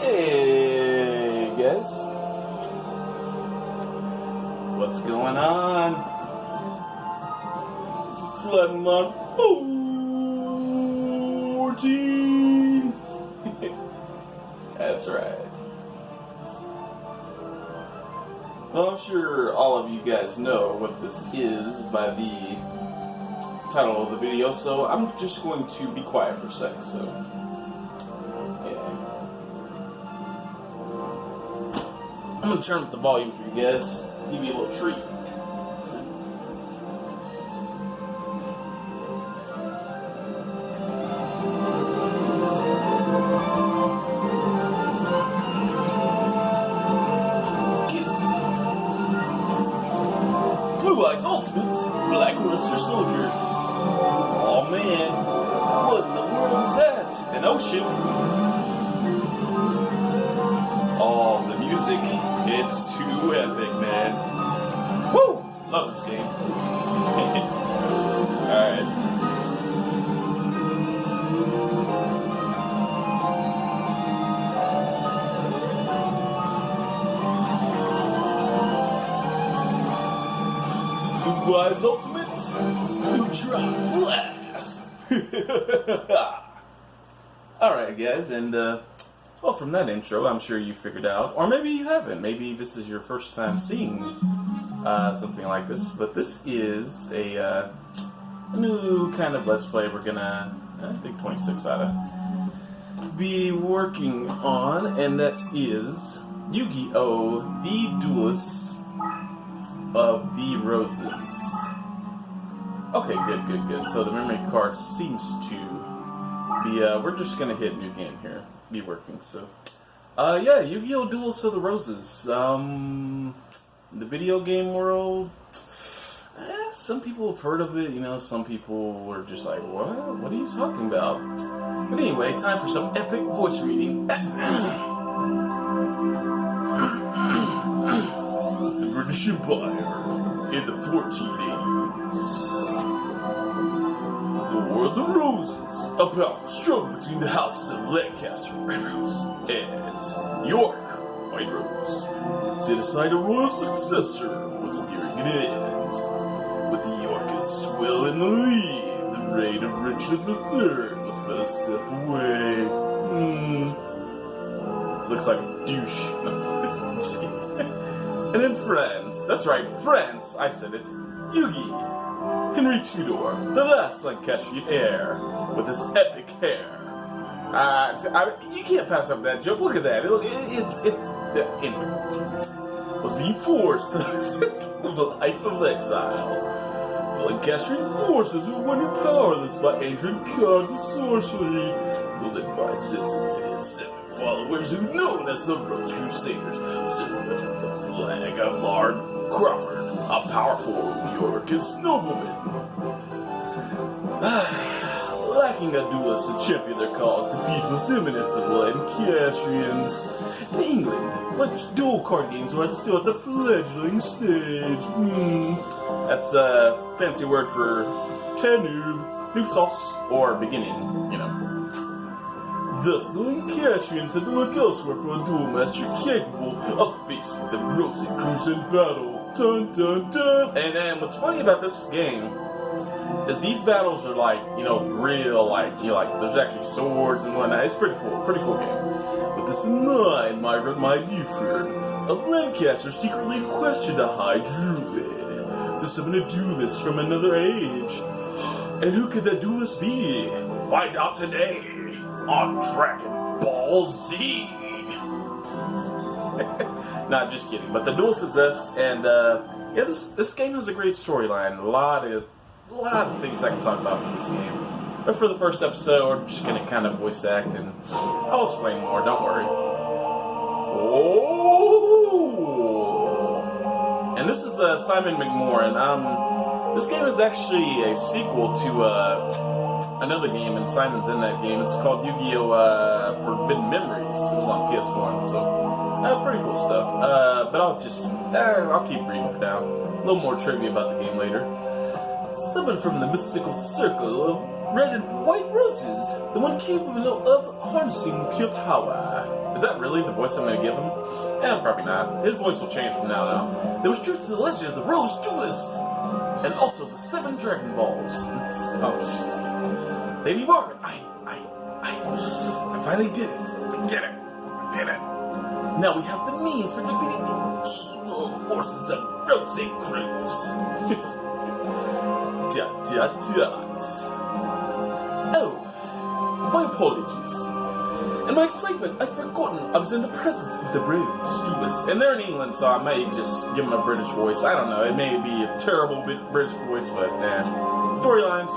Hey guys, what's going on? It's flooding on 14. That's right. Well, I'm sure all of you guys know what this is by the title of the video, so I'm just going to be quiet for a second. So, yeah. I'm going to turn up the volume for you guys, give you a little treat. Blue Eyes Ultimate Blackluster Soldier. Oh man, what in the world is that? An ocean? Oh, the music, it's too epic, man. Woo! Love this game. Alright. Blue Eyes Ultimate Neutron Blast! Alright, guys, and well, from that intro, I'm sure you figured out, or maybe you haven't. Maybe this is your first time seeing something like this, but this is a new kind of Let's Play we're gonna, I think 26 ought to be working on, and that is Yu-Gi-Oh! The Duelists of the Roses. Okay, good. So the memory card seems to be, we're just gonna hit new game here. Be working, so. Yeah, Yu-Gi-Oh! Duelists of the Roses. The video game world, some people have heard of it, you know, some people are just like, what? What are you talking about? But anyway, time for some epic voice reading. The British Empire in the 1480s. The War of the Roses, a powerful struggle between the houses of Lancaster, Red Rose, and York, White Rose, to decide a royal successor was nearing an end. With the Yorkists well in the lead, the reign of Richard III was but a step away. Looks like a douche. No, I'm just kidding. And in France, that's right, France, I said it, Yugi, Henry Tudor, the last Lancastrian heir, with his epic hair. You can't pass up that joke. Look at that. Anyway, was being forced to the life of exile. The Lancastrian forces were rendered powerless by ancient cards of sorcery, led by Satan and his 7 followers who are known as the Rose Crusaders, served under the flag of Lord Crawford, a powerful Yorkist nobleman. Lacking a duelist to champion their cause, defeat was imminent for the Lancastrians. In England, French duel card games were still at the fledgling stage. That's a fancy word for noob sauce, or beginning, you know. Thus, the Lancastrians had to look elsewhere for a duel master capable of facing the Rosicrucians in battle. Dun dun dun! And what's funny about this game is these battles are like, you know, real, like, you know, like, there's actually swords and whatnot. It's pretty cool game. With this in mind, my Buford of Lancaster secretly questioned a high druid to summon a duelist from another age. And who could that duelist be? Find out today on Dragon Ball Z. Not just kidding, but the Duelist is this, and yeah, this game has a great storyline. A lot of things I can talk about from this game. But for the first episode, we're just gonna kind of voice act, and I'll explain more. Don't worry. Oh, and this is Simon McMorran. This game is actually a sequel to another game, and Simon's in that game. It's called Yu-Gi-Oh! Forbidden Memories. It was on PS1, so pretty cool stuff. But I'll keep reading for now. A little more trivia about the game later. Summoned from the mystical circle of red and white roses, the one capable of harnessing pure power. Is that really the voice I'm going to give him? Eh, probably not. His voice will change from now on. There was truth to the legend of the Rose Duelist, and also the 7 Dragon Balls. Oh, Lady Margaret, I finally did it. I did it. Now we have the means for defeating the evil forces of Rose Cruz. Oh, my apologies. In my excitement, I'd forgotten I was in the presence of the Rose Duelists. And they're in England, so I may just give them a British voice. I don't know, it may be a terrible British voice, but storyline.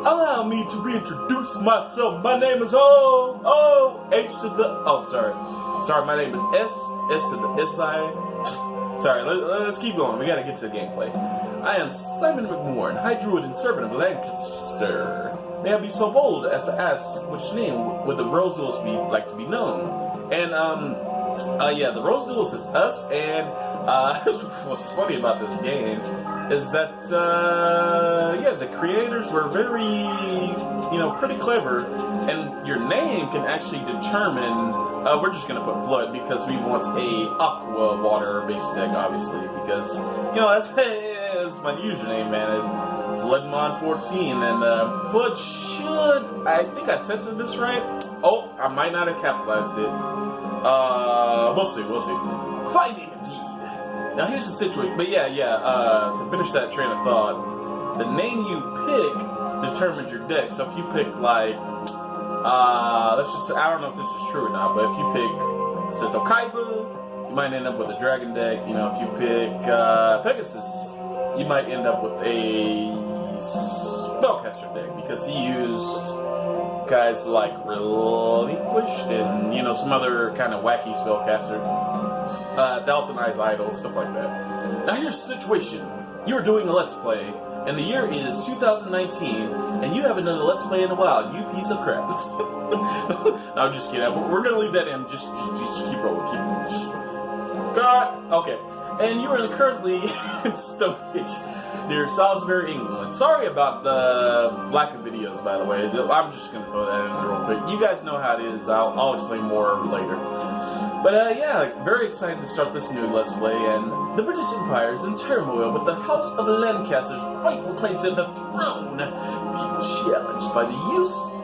Allow me to reintroduce myself. My name is Sorry, my name is S to the S-I. Sorry, let's keep going. We gotta get to the gameplay. I am Simon McMorrin, High Druid and Servant of Lancaster. May I be so bold as to ask which name would the Rose Duelist like to be known? And, the Rose Duelist is us, and, what's funny about this game is that, the creators were very, pretty clever, and your name can actually determine, we're just gonna put Flood because we want a aqua water-based deck, obviously, because, that's my username, man. Floodmon14, and Flood should, I think I tested this right. Oh, I might not have capitalized it. We'll see. Finding indeed. Now here's the situation, but to finish that train of thought, the name you pick determines your deck. So if you pick like, I don't know if this is true or not, but if you pick Kaiba, you might end up with a dragon deck. If you pick Pegasus, you might end up with a spellcaster deck because he used guys like Relinquished and some other kind of wacky spellcaster. Thousand Eyes Idol, stuff like that. Now here's the situation. You're doing a Let's Play, and the year is 2019, and you haven't done a Let's Play in a while, you piece of crap. No, I'm just kidding. We're gonna leave that in. Just keep rolling. Okay. And you are currently in Stonehenge, near Salisbury, England. Sorry about the lack of videos, by the way. I'm just going to throw that in there real quick. You guys know how it is. I'll explain more later. But very excited to start this new Let's Play. And the British Empire is in turmoil with the House of Lancaster's rightful claim to the throne being challenged by the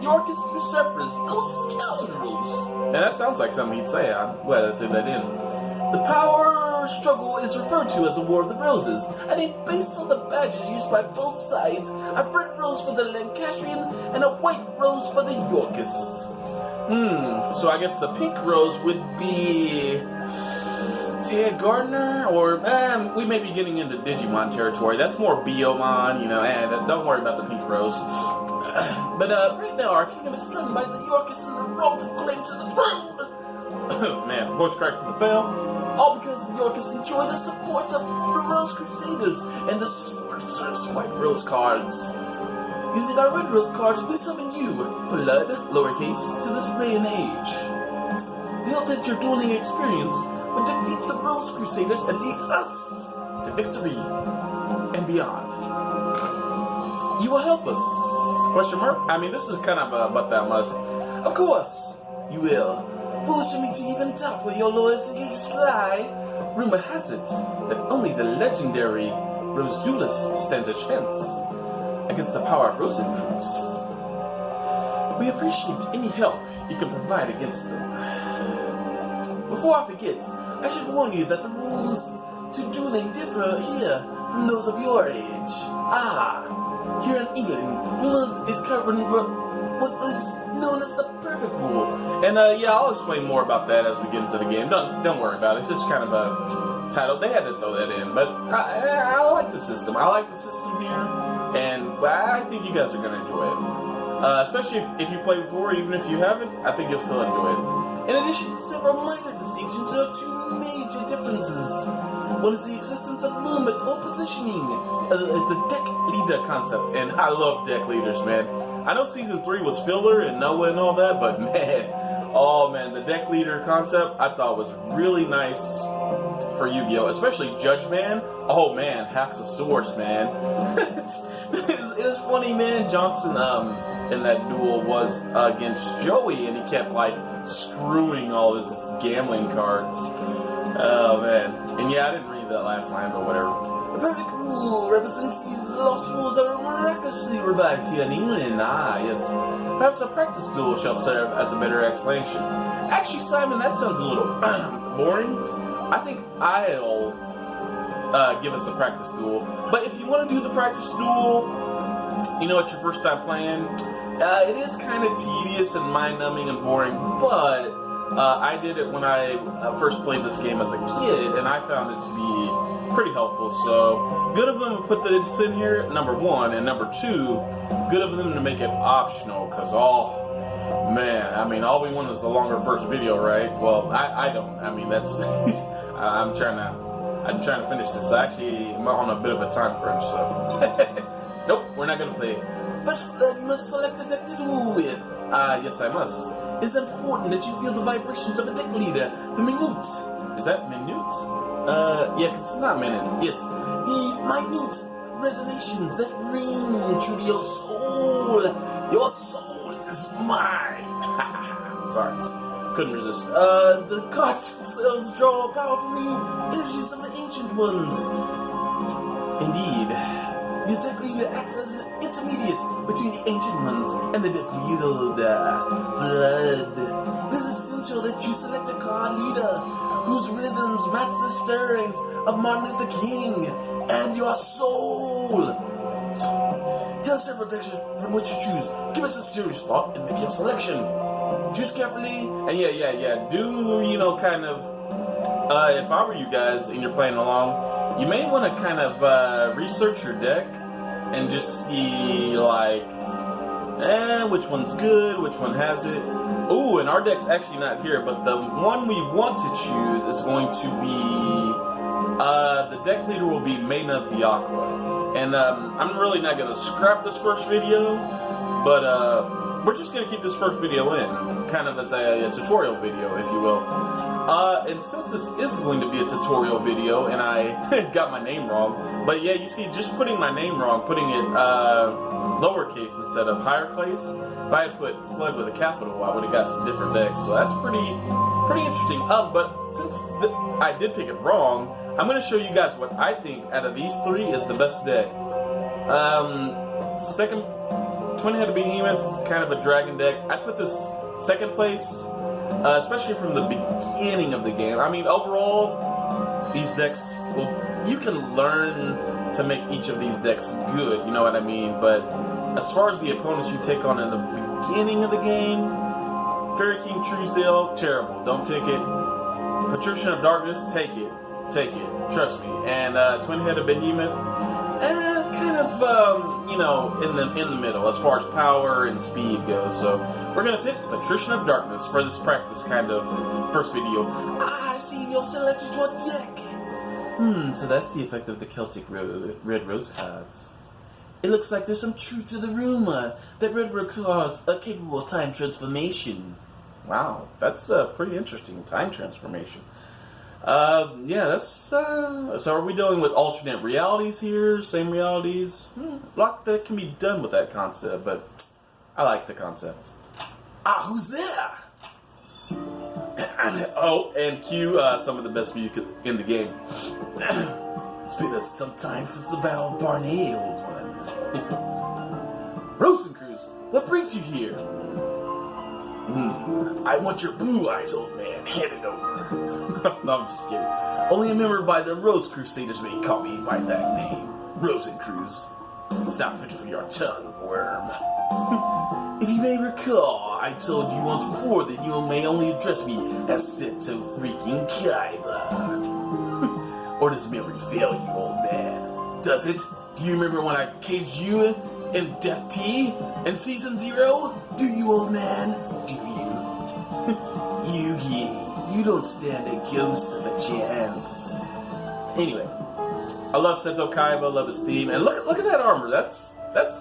Yorkist usurpers, those scoundrels. And that sounds like something he'd say. I'm glad I threw that in. The power struggle is referred to as a War of the Roses, and it's based on the badges used by both sides, a red rose for the Lancastrian and a white rose for the Yorkist. So I guess the pink rose would be Ted Gardner, or we may be getting into Digimon territory. That's more Biomon, don't worry about the pink rose. But right now our kingdom is threatened by the Yorkists and the wrongful claim to the throne. Man, voice crack from the fail. All because the Yorkists enjoy the support of the Rose Crusaders and the Sorcerer's White Rose cards. Using our Red Rose cards, we summon you, Blood, lowercase, to this day and age. We hope that your dueling experience will defeat the Rose Crusaders and lead us to victory and beyond. You will help us? Question mark? I mean, this is kind of a but that must. Of course, you will. Foolish of me to even doubt where your loyalty lie. Rumor has it that only the legendary Rose Duelist stands a chance against the power of Rose Cruz. We appreciate any help you can provide against them. Before I forget, I should warn you that the rules to dueling differ here from those of your age. Here in England, rule is covered what is known as the perfect rule. And I'll explain more about that as we get into the game. Don't worry about it. It's just kind of a title. They had to throw that in, but I like the system. I like the system here, and I think you guys are going to enjoy it. Especially if you played before, even if you haven't, I think you'll still enjoy it. In addition, several minor distinctions are two major differences. One is the existence of movement or positioning, the deck leader concept, and I love deck leaders, man. I know Season 3 was filler and Noah and all that, but man, the deck leader concept I thought was really nice for Yu-Gi-Oh! Especially Judge Man. Oh man, Hacks of Swords, man. it was funny, man. Johnson, in that duel was against Joey, and he kept like screwing all his gambling cards. Oh man. And yeah, I didn't read that last line, but whatever. The perfect rule represents these lost rules that are miraculously revived here in England. Ah, yes. Perhaps a practice duel shall serve as a better explanation. Actually, Simon, that sounds a little boring. I think I'll give us a practice duel. But if you want to do the practice duel, you know, it's your first time playing, it is kind of tedious and mind-numbing and boring, but I did it when I first played this game as a kid, and I found it to be pretty helpful. So, good of them to put this in here, number one, and number two, good of them to make it optional, because, oh, man, I mean, all we want is the longer first video, right? Well, I don't. I mean, that's... I'm trying to finish this. Actually, I'm on a bit of a time crunch, so... Nope, we're not going to play. First, you must select a deck to duel with. Yes, I must. It's important that you feel the vibrations of a deck leader. The minute. Is that minute? Yeah, because it's not minute. Yes. The minute resonations that ring true to your soul. Your soul is mine. Sorry. Couldn't resist. The cards themselves draw power from the energies of the ancient ones. Indeed. The deck leader acts as an intermediate between the ancient ones and the deck wielder. Blood. It is essential that you select a card leader whose rhythms match the stirrings of Martin Luther King and your soul. Here are several decks from which you choose. Give us a serious thought and make your selection. Choose carefully, and yeah. Do, you know, kind of, if I were you guys and you're playing along, you may want to kind of research your deck and just see, like, which one's good, which one has it. Ooh, and our deck's actually not here, but the one we want to choose is going to be, the deck leader will be Maiden of the Aqua. And I'm really not going to scrap this first video, but we're just going to keep this first video in, kind of as a tutorial video, if you will. And since this is going to be a tutorial video, and I got my name wrong, but yeah, you see, just putting my name wrong, putting it lowercase instead of highercase, if I had put Flood with a capital, I would have got some different decks, so that's pretty interesting. But since I did pick it wrong, I'm going to show you guys what I think out of these three is the best deck. Second, Twin-Headed Behemoth, kind of a dragon deck. I put this second place, especially from the beginning of the game. I mean, overall, these decks, well, you can learn to make each of these decks good, you know what I mean? But as far as the opponents you take on in the beginning of the game, Fairy King Truesdale, terrible, don't pick it. Patrician of Darkness, take it, trust me. And Twin-Headed Behemoth, kind of, you know, in the middle as far as power and speed goes. So we're gonna pick Patrician of Darkness for this practice kind of first video. I see you selected your deck. So that's the effect of the Celtic Red Rose cards. It looks like there's some truth to the rumor that Red Rose cards are capable of time transformation. Wow, that's a pretty interesting time transformation. Yeah, that's, so are we dealing with alternate realities here? Same realities? A lot that can be done with that concept, but I like the concept. Ah, who's there? Oh, and cue some of the best music in the game. It's been some time since the Battle of Barney, old one. Rosencruz, what brings you here? I want your blue eyes, old man. Hand it over. No, I'm just kidding. Only a member by the Rose Crusaders may call me by that name. Rosencruz. It's not fit for your tongue, worm. If you may recall, I told you once before that you may only address me as Sento freaking Kaiba. Or does memory fail you, old man? Does it? Do you remember when I caged you in Death Tea in Season 0? Do you, old man? Do you? Yugi, you don't stand a ghost of a chance. Anyway, I love Sento Kaiba, love his theme, and look at that armor. That's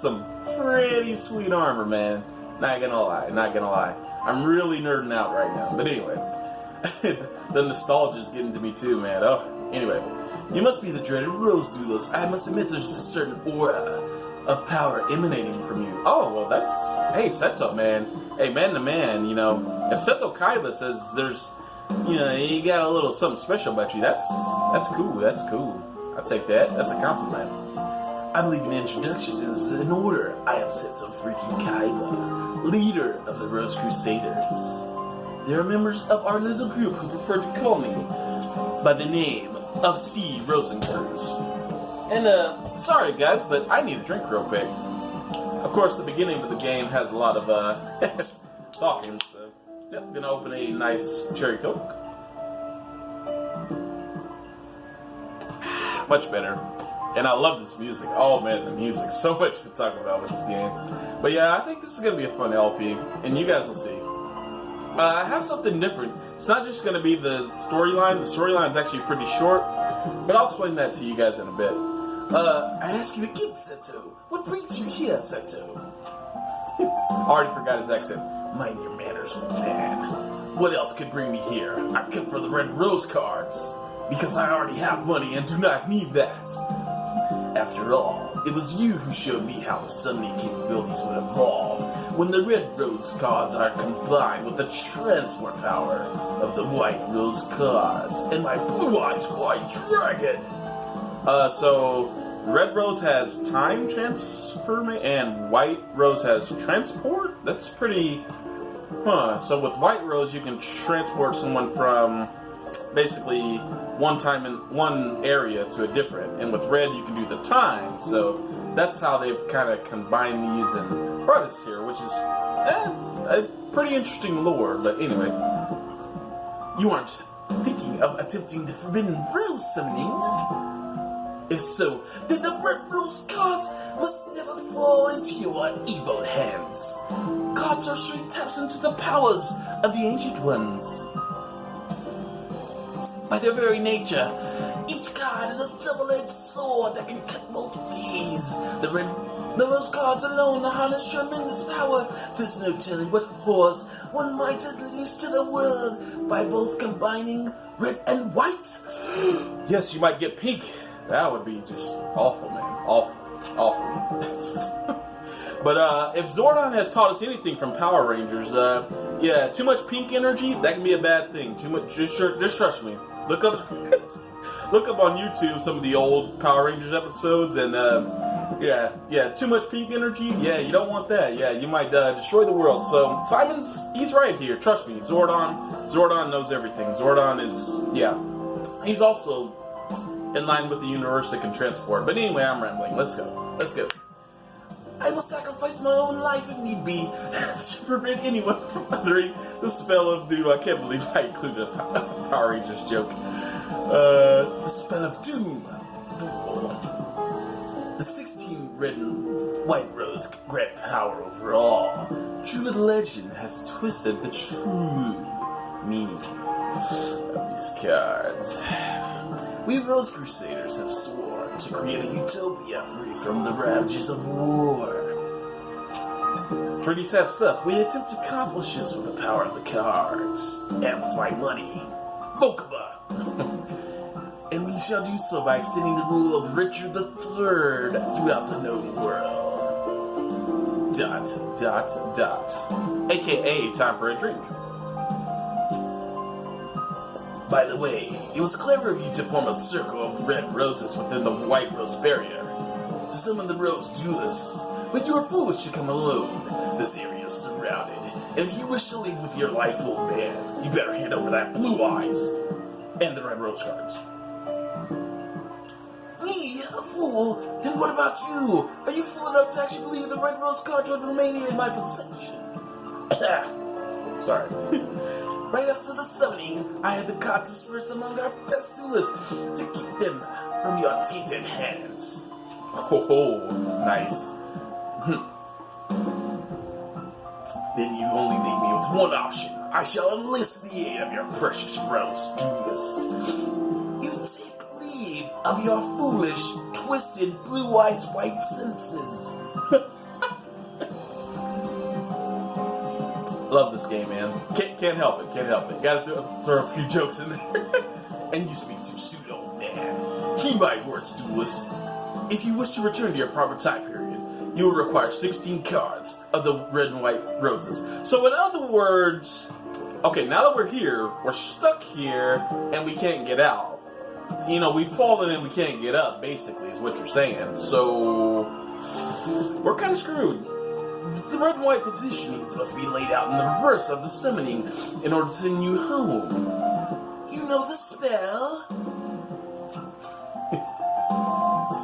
some pretty sweet armor, man. Not gonna lie. I'm really nerding out right now. But anyway, the nostalgia is getting to me too, man. Oh, anyway, you must be the dreaded Rose Duelist. I must admit, there's a certain aura of power emanating from you. Oh, well, that's... Hey, Seto, man. Hey, man to man, you know. If Seto Kaiba says there's... You know, you got a little something special about you, that's cool, that's cool. I'll take that. That's a compliment. I believe an introduction is in order. I am Seto freaking Kaiba, leader of the Rose Crusaders. There are members of our little group who prefer to call me by the name of C. Rosenkreuz. And, sorry guys, but I need a drink real quick. Of course, the beginning of the game has a lot of, talking, so... Yep, gonna open a nice cherry coke. Much better. And I love this music. Oh man, the music. So much to talk about with this game. But yeah, I think this is gonna be a fun LP, and you guys will see. I have something different. It's not just gonna be the storyline. The storyline is actually pretty short, but I'll explain that to you guys in a bit. I ask you again, Seto. What brings you here, Seto? I already forgot his accent. Mind your manners, man. What else could bring me here? I've come for the red rose cards. Because I already have money and do not need that. After all, it was you who showed me how the summoning capabilities would evolve when the red rose cards are combined with the transport power of the white rose cards and my blue eyes white dragon. So red rose has time transfer and white rose has transport? That's pretty... Huh. So with white rose you can transport someone from basically one time in one area to a different, and with red you can do the time. So that's how they've kind of combined these and brought us here, which is a pretty interesting lore. But anyway, you aren't thinking of attempting the forbidden rose summoning? If so, then the red rose cards must never fall into your evil hands. Card sorcery taps into the powers of the ancient ones. By their very nature, each card is a double-edged sword that can cut both ways. The rose cards alone harness tremendous power. There's no telling what horrors one might unleash to the world by both combining red and white. Yes, you might get pink. That would be just awful, man. Awful. But if Zordon has taught us anything from Power Rangers, yeah, too much pink energy, that can be a bad thing. Too much, just trust me. Look up on YouTube some of the old Power Rangers episodes, and yeah, too much pink energy. Yeah, you don't want that. Yeah, you might destroy the world. So he's right here. Trust me, Zordon knows everything. Zordon is, yeah, he's also in line with the universe that can transport. But anyway, I'm rambling. Let's go. I will sacrifice my own life if need be to prevent anyone from uttering the spell of doom. I can't believe I included a Power Rangers joke. The spell of doom. The 16 red and white rose grant power over all. True legend has twisted the true meaning of these cards. We Rose Crusaders have sworn to create a utopia free from the ravages of war. Pretty sad stuff. We attempt to accomplish this with the power of the cards, and with my money, Mokuba. And we shall do so by extending the rule of Richard III throughout the known world. ... AKA time for a drink. By the way, it was clever of you to form a circle of red roses within the white rose barrier to summon the rose duelists, but you were foolish to come alone. This area is surrounded, and if you wish to leave with your life, old man, you better hand over that blue eyes and the red rose cards. Me? A fool? And what about you? Are you fool enough to actually believe the red rose cards would remain here in my possession? Sorry. Right after the summoning, I had the card dispersed among our best duelists to keep them from your tainted hands. Oh, nice. Then you only leave me with one option. I shall enlist the aid of your precious rose duelist. You take leave of your foolish, twisted, blue-eyed white senses. Love this game, man. Can't help it. Gotta throw a few jokes in there. And you speak too soon, old man. Heed my words, duelist. If you wish to return to your proper time period, you will require 16 cards of the red and white roses. So in other words, okay, now that we're here, we're stuck here, and we can't get out. You know, we've fallen and we can't get up, basically, is what you're saying. So, we're kind of screwed. The red and white positionings must be laid out in the reverse of the summoning in order to send you home. You know the spell?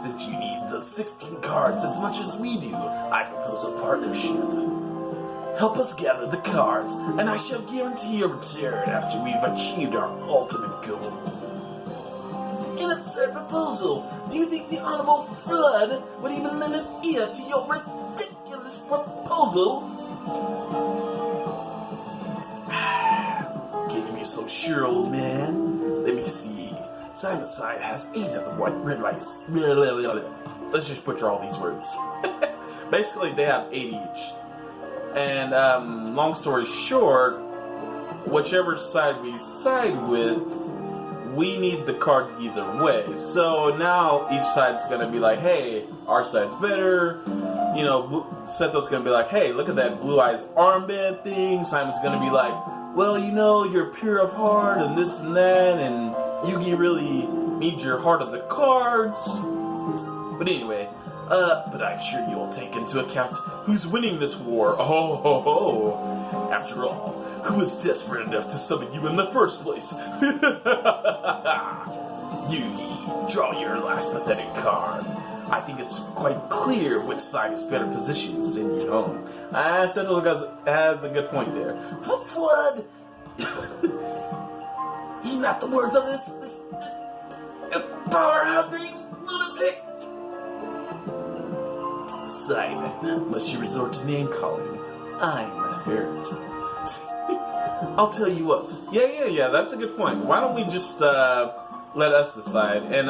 Since you need the 16 cards as much as we do, I propose a partnership. Help us gather the cards, and I shall guarantee your return after we've achieved our ultimate goal. An absurd proposal! Do you think the Honorable Flood would even lend an ear to your ridiculous proposal? Getting me so sure, old man. Let me see. Simon's side has 8 of the red rice. Let's just butcher all these words. Basically, they have 8 each. And, long story short, whichever side we side with, we need the cards either way. So now each side's gonna be like, hey, our side's better. You know, Seto's gonna be like, hey, look at that blue eyes armband thing. Simon's gonna be like, well, you know, you're pure of heart and this and that, and Yugi really needs your heart of the cards. But anyway, but I'm sure you'll take into account who's winning this war. Oh, ho, ho. After all, who is desperate enough to summon you in the first place? Yugi, draw your last pathetic card. I think it's quite clear which side is better positioned to send you home. Sentinel has a good point there. Flood! He's not the words of this power-hungry lunatic! Simon, must you resort to name-calling? I'm hurt. I'll tell you what. Yeah, that's a good point. Why don't we just, let us decide? And,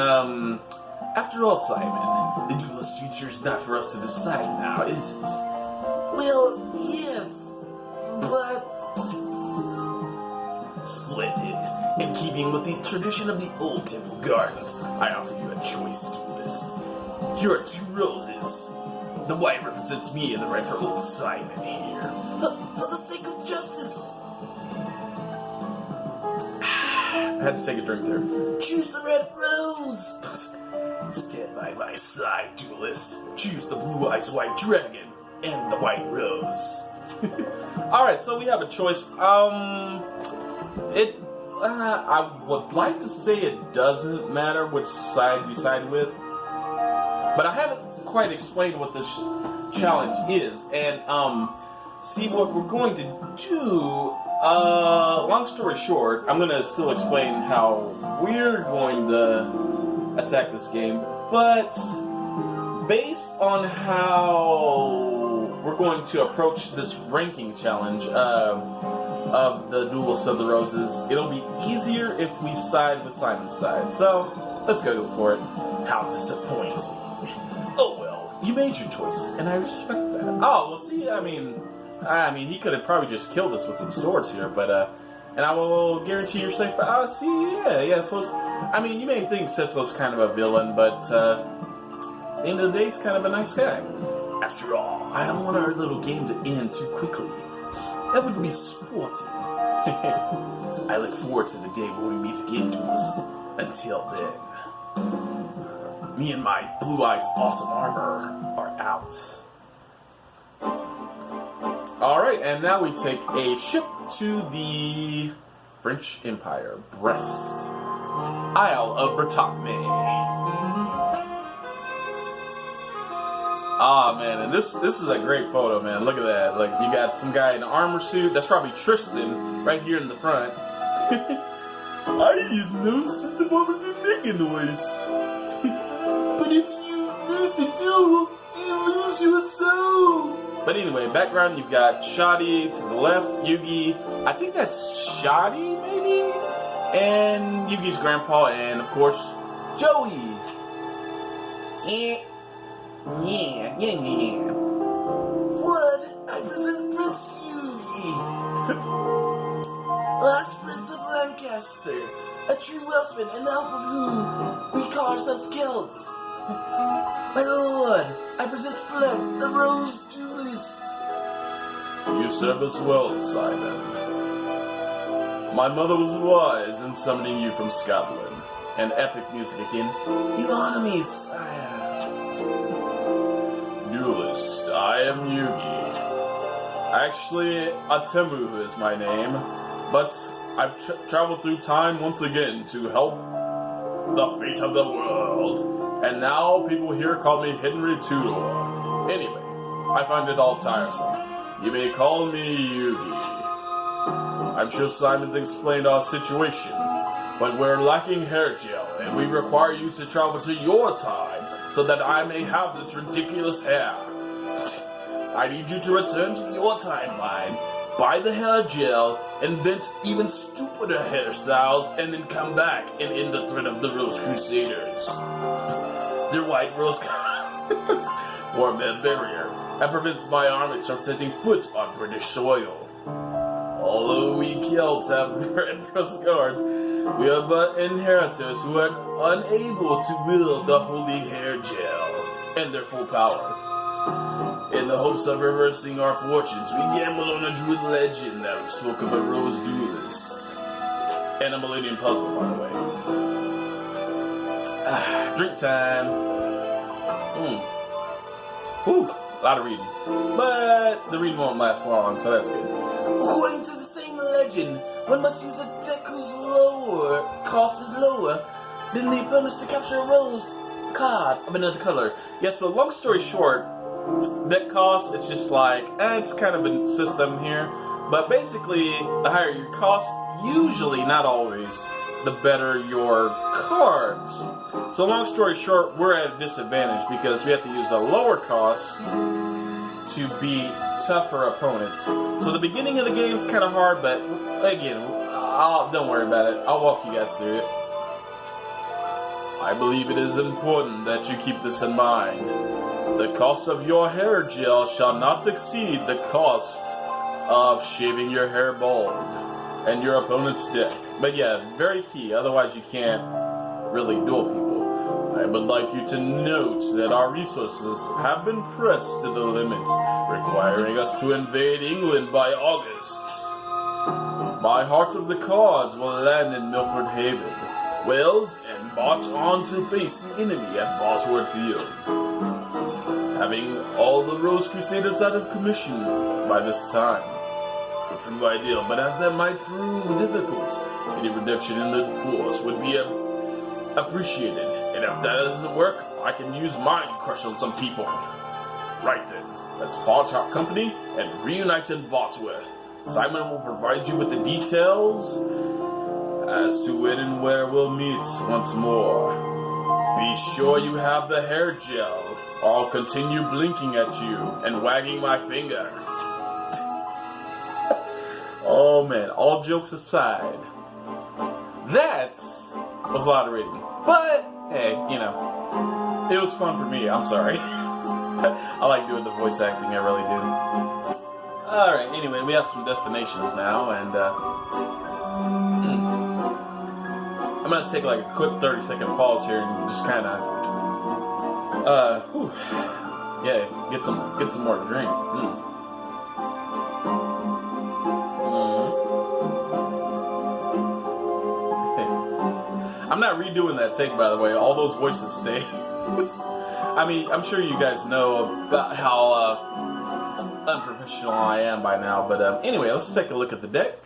after all, Simon, the duelist future is not for us to decide now, is it? Well, yes, but... Splendid. In keeping with the tradition of the old temple gardens, I offer you a choice, duelist. Here are 2 roses. The white represents me and the red for old Simon here. For the sake of justice. I had to take a drink there. Choose the red rose. Stand by my side, duelist. Choose the blue eyes white dragon and the white rose. Alright, so we have a choice. I would like to say it doesn't matter which side you side with, but I haven't quite explained what this challenge is. And, see, what we're going to do, long story short, I'm going to still explain how we're going to attack this game, but based on how we're going to approach this ranking challenge of the Duelists of the Roses, it'll be easier if we side with Simon's side. So, let's go for it. How disappointing. Oh well, you made your choice, and I respect that. Oh, well, see, I mean, he could have probably just killed us with some swords here, but, and I will guarantee you're safe. See, yeah, so it's, I mean, you may think Seto's kind of a villain, but, at the end of the day, he's kind of a nice guy. After all, I don't want our little game to end too quickly. That would be sporting. I look forward to the day when we meet again, duelist. Until then, me and my blue eyes awesome armor are out. Alright, and now we take a ship to the French Empire, Brest, Isle of Bretagne. Ah, man, and this is a great photo, man. Look at that. Like, you got some guy in an armor suit. That's probably Tristan right here in the front. I didn't know such a moment didn't make a noise. But if you lose the duel, you lose your soul. But anyway, background, you've got Shadi to the left, Yugi. I think that's Shadi, maybe? And Yugi's grandpa, and of course, Joey. Yeah. What? I present Prince Yugi. Last Prince of Lancaster, a true Welshman and the help of whom we call ourselves Celts. My lord, I present Fled, the Rose Duelist. You serve us well, Simon. My mother was wise in summoning you from Scotland. And epic music again. You honor me, sire. Duelist, I am Yugi. Actually, Atemu is my name, but I've traveled through time once again to help the fate of the world. And now people here call me Henry Tudor. Anyway, I find it all tiresome. You may call me Yugi. I'm sure Simon's explained our situation, but we're lacking hair gel, and we require you to travel to your time so that I may have this ridiculous hair. I need you to return to your timeline, buy the hair gel, invent even stupider hairstyles, and then come back and end the threat of the Rose Crusaders. Their white rose colors form a barrier and prevents my armies from setting foot on British soil. Although we Celts have red rose guards, we are but inheritors who are unable to wield the holy hair gel and their full power. In the hopes of reversing our fortunes, we gambled on a druid legend that spoke of a rose duelist. And a Millennium Puzzle, by the way. Drink time. Whew, a lot of reading. But the reading won't last long, so that's good. According to the same legend, one must use a deck whose cost is lower than the opponent's to capture a rose card of another color. Yeah, so long story short, deck cost, it's just like, it's kind of a system here. But basically, the higher your cost, usually, not always, the better your cards. So long story short, we're at a disadvantage because we have to use a lower cost to beat tougher opponents. So the beginning of the game is kind of hard, but again, don't worry about it. I'll walk you guys through it. I believe it is important that you keep this in mind. The cost of your hair gel shall not exceed the cost of shaving your hair bald and your opponent's deck. But yeah, very key, otherwise you can't really duel people. I would like you to note that our resources have been pressed to the limit, requiring us to invade England by August. My Heart of the Cards will land in Milford Haven, Wales, and march on to face the enemy at Bosworth Field. Having all the Rose Crusaders out of commission by this time would prove ideal, but as that might prove difficult, any reduction in the force would be appreciated. And if that doesn't work, I can use Mind Crush on some people. Right then, let's part our company and reunite in Bosworth. Simon will provide you with the details as to when and where we'll meet once more. Be sure you have the hair gel, or I'll continue blinking at you and wagging my finger. Oh man, all jokes aside, that was a lot of reading. But, hey, you know, it was fun for me, I'm sorry. I like doing the voice acting, I really do. Alright, anyway, we have some destinations now, and I'm gonna take like a quick 30-second pause here and just kind of, get some more to drink. I'm not redoing that take, by the way. All those voices stay. I mean, I'm sure you guys know about how unprofessional I am by now. But anyway, let's take a look at the deck.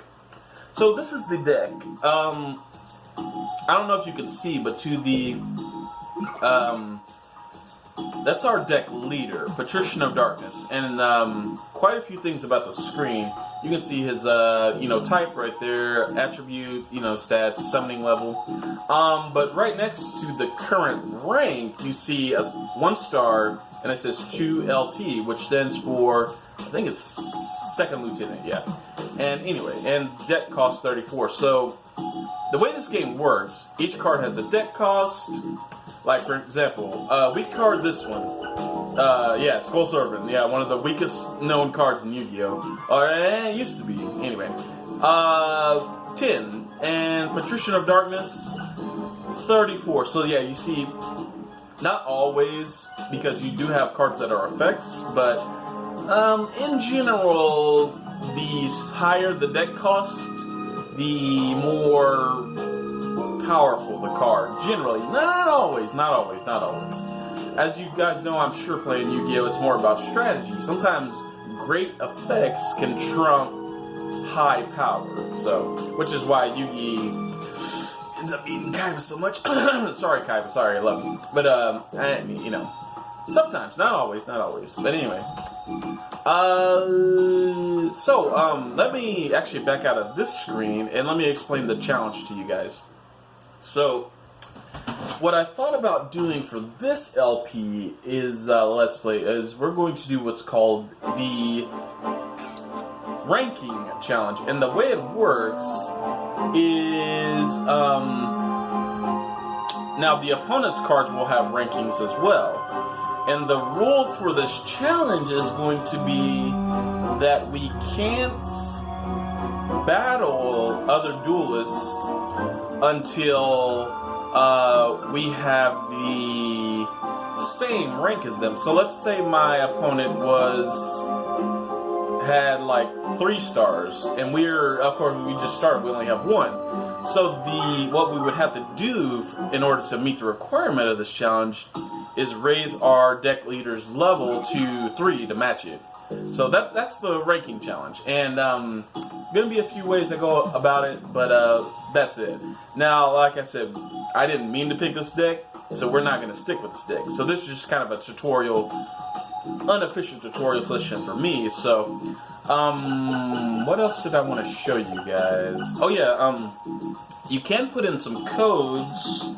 So this is the deck. I don't know if you can see, but to the... that's our deck leader, Patrician of Darkness. And quite a few things about the screen. You can see his, type right there, attribute, stats, summoning level. But right next to the current rank, you see a 1-star, and it says 2LT, which stands for, I think it's second lieutenant, yeah. And anyway, and deck costs 34. So the way this game works, each card has a deck cost. Like, for example, we card this one. Skull Serpent. Yeah, one of the weakest known cards in Yu-Gi-Oh! Or, it used to be. Anyway. 10. And Patrician of Darkness, 34. So, yeah, you see, Not always, because you do have cards that are effects, but in general, the higher the deck cost, the more powerful the card. Generally, not always. As you guys know, I'm sure playing Yu-Gi-Oh! It's more about strategy. Sometimes great effects can trump high power. So, which is why Yugi ends up beating Kaiba so much. Sorry, Kaiba. Sorry, I love you. But you know, sometimes, not always. But anyway, let me actually back out of this screen and let me explain the challenge to you guys. So, what I thought about doing for this LP is Let's Play is we're going to do what's called the ranking challenge, and the way it works is now the opponent's cards will have rankings as well, and the rule for this challenge is going to be that we can't battle other duelists until we have the same rank as them. So let's say my opponent had like 3 stars, and of course we just started, we only have 1. So what we would have to do in order to meet the requirement of this challenge is raise our deck leader's level to 3 to match it. So that's the ranking challenge, and gonna be a few ways to go about it, but that's it. Now, like I said, I didn't mean to pick this deck, so we're not gonna stick with this deck. So this is just kind of a tutorial, unofficial tutorial session for me. So, what else did I want to show you guys? Oh yeah, you can put in some codes